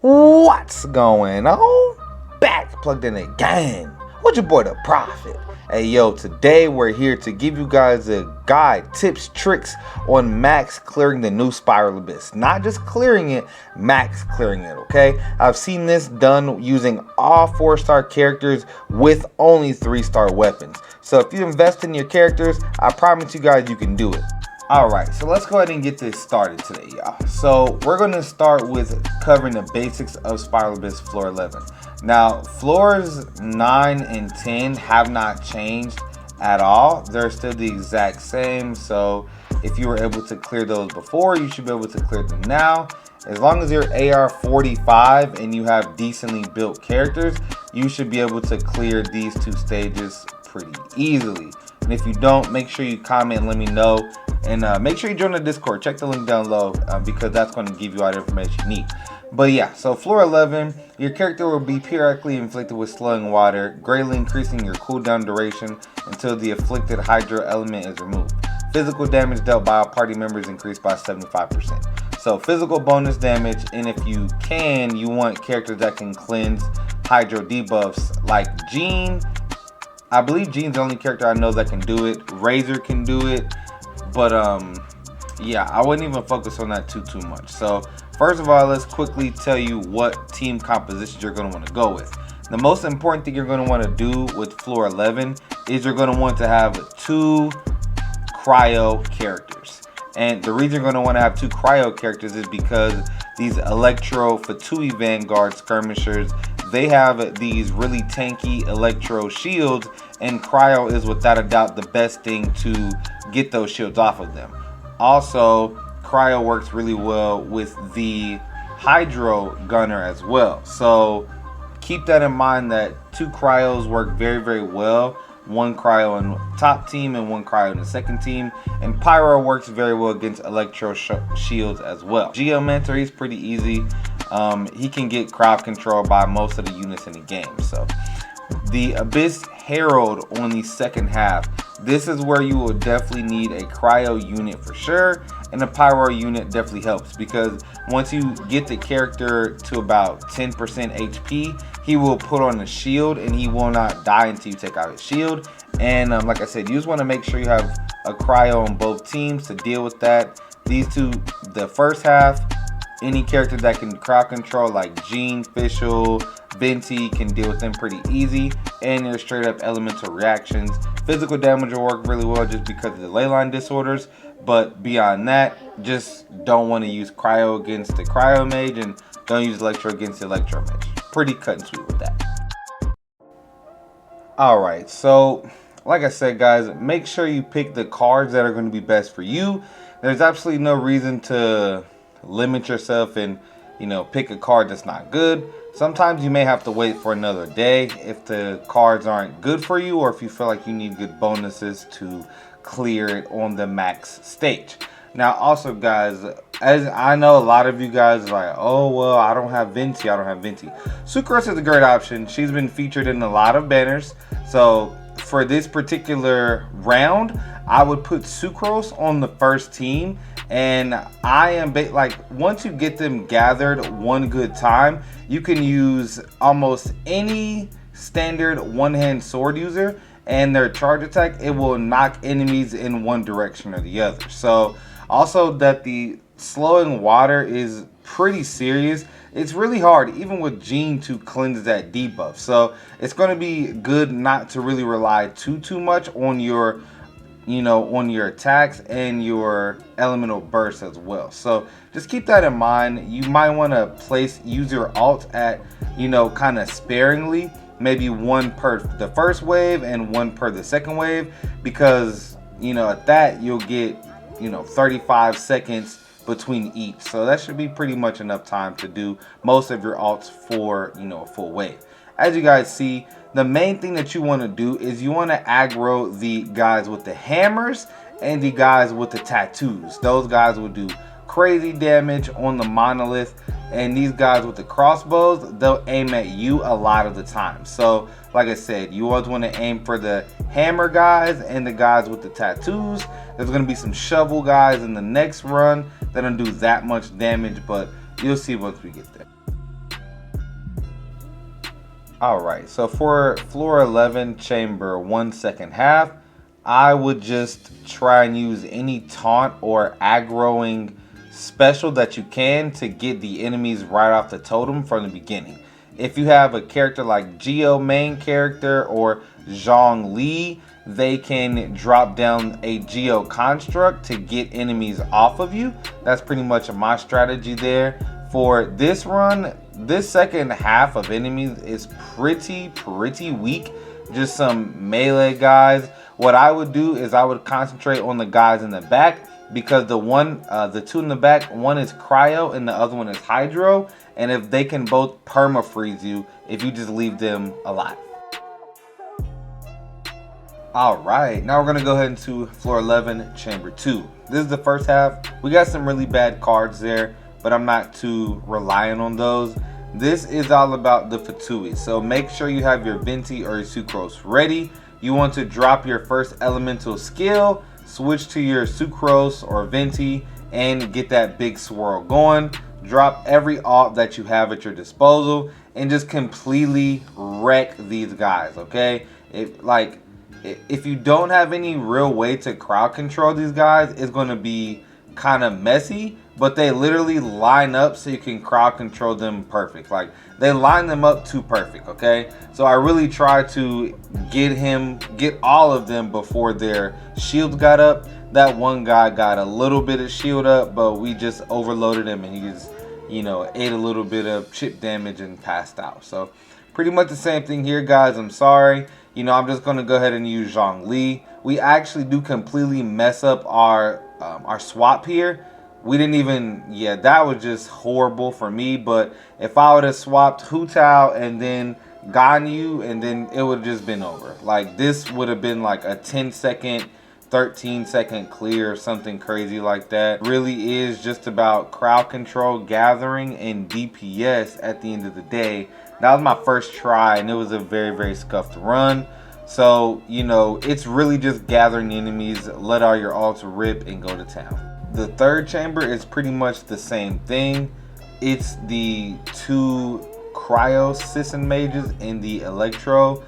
What's going on? Back plugged in again with your boy the Prophet. Hey yo, today we're here to give you guys a guide, tips, tricks on max clearing the new Spiral Abyss. Not just clearing it, max clearing it, okay? I've seen this done using all 4-star characters with only 3-star weapons. So if you invest in your characters, I promise you guys you can do it. Alright, so let's go ahead and get this started today, y'all. So we're going to start with covering the basics of Spiral Abyss Floor 11. Now, floors 9 and 10 have not changed at all. They're still the exact same, so if you were able to clear those before, you should be able to clear them now. As long as you're AR 45 and you have decently built characters, you should be able to clear these two stages pretty easily. And if you don't, make sure you comment and let me know. And make sure you join the Discord. Check the link down low because that's going to give you all the information you need. But yeah, so floor 11, your character will be periodically inflicted with slowing water, greatly increasing your cooldown duration until the afflicted hydro element is removed. Physical damage dealt by all party members increased by 75%. So physical bonus damage, and if you can, you want characters that can cleanse hydro debuffs like Jean. I believe Jean's the only character I know that can do it. Razor can do it. But yeah, I wouldn't even focus on that too much. So first of all, let's quickly tell you what team compositions you're going to want to go with. The most important thing you're going to want to do with floor 11 is you're going to want to have 2 cryo characters. And the reason you're going to want to have 2 cryo characters is because these Electro Fatui Vanguard skirmishers, they have these really tanky Electro shields, and cryo is without a doubt the best thing to get those shields off of them. Also, cryo works really well with the Hydro Gunner as well. So keep that in mind that 2 cryos work very well. 1 cryo in top team and 1 cryo in the second team. And Pyro works very well against Electro shields as well. Geomancer, he's pretty easy. He can get crowd control by most of the units in the game. So the Abyss Herald on the second half, this is where you will definitely need a cryo unit for sure, and a pyro unit definitely helps because once you get the character to about 10% HP, he will put on a shield and he will not die until you take out his shield. And like I said, you just want to make sure you have a cryo on both teams to deal with that. These two, the first half, any character that can crowd control like Jean, Fischl, Venti can deal with them pretty easy, and their straight up elemental reactions. Physical damage will work really well just because of the ley line disorders, but beyond that, just don't want to use cryo against the cryo mage and don't use electro against the electro mage. Pretty cut and sweet with that. Alright, so like I said guys, make sure you pick the cards that are going to be best for you. There's absolutely no reason to limit yourself and pick a card that's not good. Sometimes you may have to wait for another day if the cards aren't good for you, or if you feel like you need good bonuses to clear it on the max stage. Now also guys, as I know a lot of you guys are like, oh well, I don't have Venti. Sucrose is a great option. She's been featured in a lot of banners. So for this particular round, I would put Sucrose on the first team. And I am like, once you get them gathered one good time, you can use almost any standard one-hand sword user, and their charge attack, it will knock enemies in one direction or the other. So also that the slowing water is pretty serious. It's really hard even with Jean to cleanse that debuff. So it's going to be good not to really rely too much on your on your attacks and your elemental bursts as well. So just keep that in mind. You might want to use your alt at kind of sparingly, maybe 1 per the first wave and 1 per the second wave, because at that you'll get 35 seconds between each. So that should be pretty much enough time to do most of your alts for a full wave. As you guys see, the main thing that you want to do is you want to aggro the guys with the hammers and the guys with the tattoos. Those guys will do crazy damage on the monolith, and these guys with the crossbows, they'll aim at you a lot of the time. So like I said, you always want to aim for the hammer guys and the guys with the tattoos. There's going to be some shovel guys in the next run that don't do that much damage, but you'll see once we get there. Alright, so for floor 11, chamber 1 second half, I would just try and use any taunt or aggroing special that you can to get the enemies right off the totem from the beginning. If you have a character like Geo main character or Zhong Li, they can drop down a Geo construct to get enemies off of you. That's pretty much my strategy there. For this run, this second half of enemies is pretty weak. Just some melee guys. What I would do is I would concentrate on the guys in the back, because the two in the back, one is cryo and the other one is hydro, and if they can both perma freeze you if you just leave them alive. Alright, now we're going to go ahead into floor 11, chamber 2. This is the first half. We got some really bad cards there, but I'm not too reliant on those. This is all about the Fatui, so make sure you have your Venti or your Sucrose ready. You want to drop your first elemental skill, switch to your Sucrose or Venti, and get that big swirl going. Drop every alt that you have at your disposal and just completely wreck these guys, okay? If you don't have any real way to crowd control these guys, it's going to be kind of messy, but they literally line up so you can crowd control them perfect. Like, they line them up too perfect, okay? So I really tried to get all of them before their shields got up. That one guy got a little bit of shield up, but we just overloaded him and he just, you know, ate a little bit of chip damage and passed out. So pretty much the same thing here, guys. I'm sorry. You know, I'm just going to go ahead and use Zhong Li. We actually do completely mess up our swap here. We didn't even, yeah, that was just horrible for me. But if I would have swapped Hu Tao and then Ganyu, and then it would have just been over. Like, this would have been like a 10-second, 13-second clear or something crazy like that. Really is just about crowd control, gathering, and DPS at the end of the day. That was my first try, and it was a very scuffed run. So, you know, it's really just gathering enemies, let all your ults rip, and go to town. The third chamber is pretty much the same thing. It's the two cryo Sisson mages and the electro.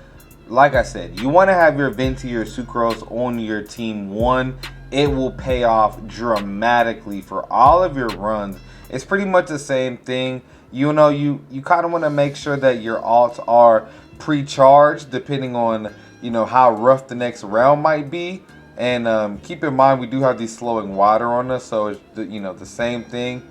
Like I said, you want to have your Venti or Sucrose on your team 1. It will pay off dramatically for all of your runs. It's pretty much the same thing. You know, you kind of want to make sure that your alts are pre-charged depending on, you know, how rough the next round might be. And keep in mind, we do have these slowing water on us, so it's the same thing.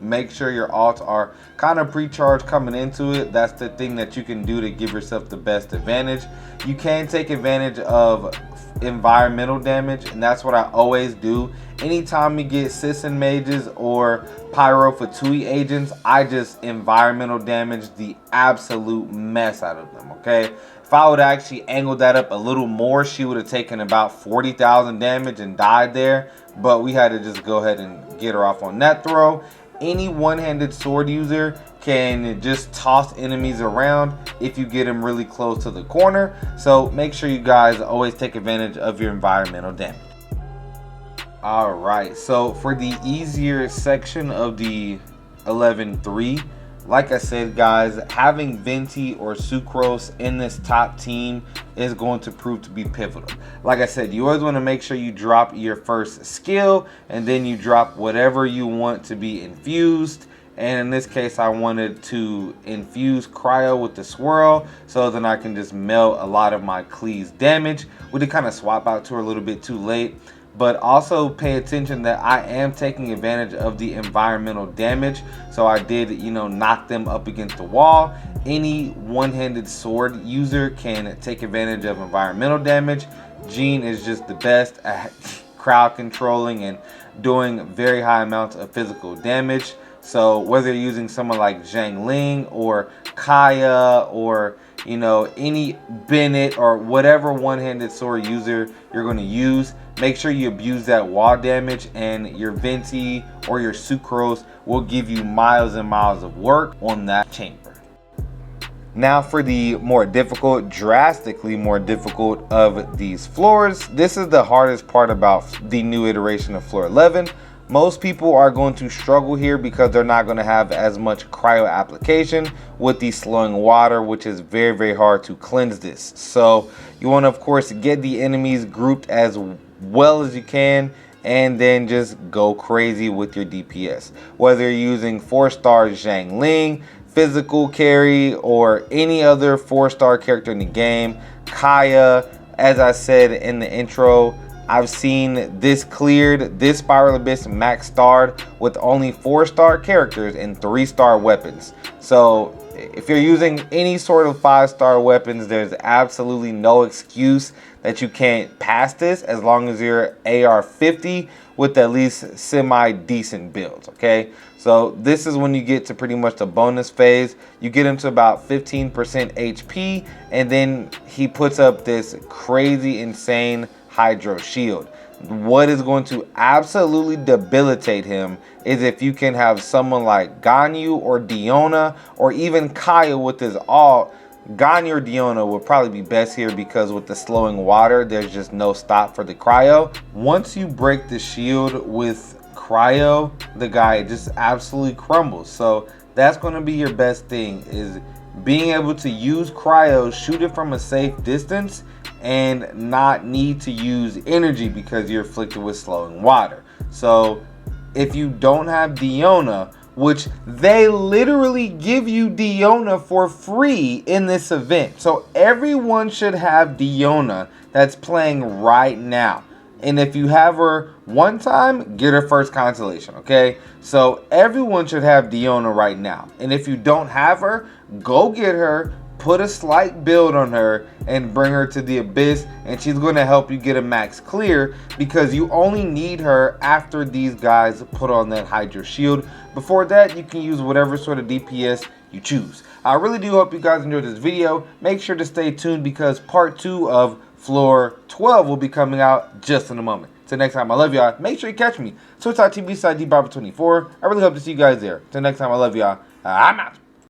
Make sure your alts are kind of pre-charged coming into it. That's the thing that you can do to give yourself the best advantage. You can take advantage of environmental damage, and that's what I always do. Anytime you get Sisson mages or Pyro Fatui agents, I just environmental damage the absolute mess out of them, okay? If I would actually angle that up a little more, she would have taken about 40,000 damage and died there, but we had to just go ahead and get her off on that throw. Any one-handed sword user can just toss enemies around if you get them really close to the corner. So make sure you guys always take advantage of your environmental damage. Alright, so for the easier section of the 11-3, like I said, guys, having Venti or Sucrose in this top team is going to prove to be pivotal. Like I said, you always want to make sure you drop your first skill and then you drop whatever you want to be infused. And in this case, I wanted to infuse cryo with the swirl, so then I can just melt a lot of my Klee's damage. We did kind of swap out to her a little bit too late. But also pay attention that I am taking advantage of the environmental damage. So I did, knock them up against the wall. Any one-handed sword user can take advantage of environmental damage. Jean is just the best at crowd controlling and doing very high amounts of physical damage. So whether you're using someone like Zhang Ling or Kaya or any Bennett or whatever one-handed sword user you're going to use, make sure you abuse that wall damage, and your Venti or your Sucrose will give you miles and miles of work on that chamber. Now for the more difficult, drastically more difficult of these floors. This is the hardest part about the new iteration of floor 11. Most people are going to struggle here because they're not going to have as much cryo application with the slowing water, which is very, very hard to cleanse this. So you want to, of course, get the enemies grouped as well as you can, and then just go crazy with your DPS. Whether you're using 4-star Zhang Ling, physical carry, or any other 4-star character in the game, Kaya, as I said in the intro, I've seen this cleared, this Spiral Abyss max starred with only 4-star characters and 3-star weapons. So if you're using any sort of 5-star weapons, there's absolutely no excuse that you can't pass this as long as you're AR-50 with at least semi-decent builds, okay? So this is when you get to pretty much the bonus phase. You get into about 15% HP, and then he puts up this crazy, insane Hydro Shield. What is going to absolutely debilitate him is if you can have someone like Ganyu or Diona or even Kaya with his ult. Ganyu or Diona would probably be best here because with the slowing water, there's just no stop for the cryo. Once you break the shield with cryo, the guy just absolutely crumbles. So that's going to be your best thing, is being able to use cryo, shoot it from a safe distance, and not need to use energy because you're afflicted with slowing water. So if you don't have Diona, which they literally give you Diona for free in this event, so everyone should have Diona that's playing right now. And if you have her one time, get her first constellation, okay? So everyone should have Diona right now. And if you don't have her, go get her, put a slight build on her, and bring her to the Abyss, and she's going to help you get a max clear because you only need her after these guys put on that Hydro Shield. Before that, you can use whatever sort of DPS you choose. I really do hope you guys enjoyed this video. Make sure to stay tuned because part 2 of Floor 12 will be coming out just in a moment. Till next time, I love y'all. Make sure you catch me. Twitch.tv/dbarber24. I really hope to see you guys there. Till next time, I love y'all. I'm out.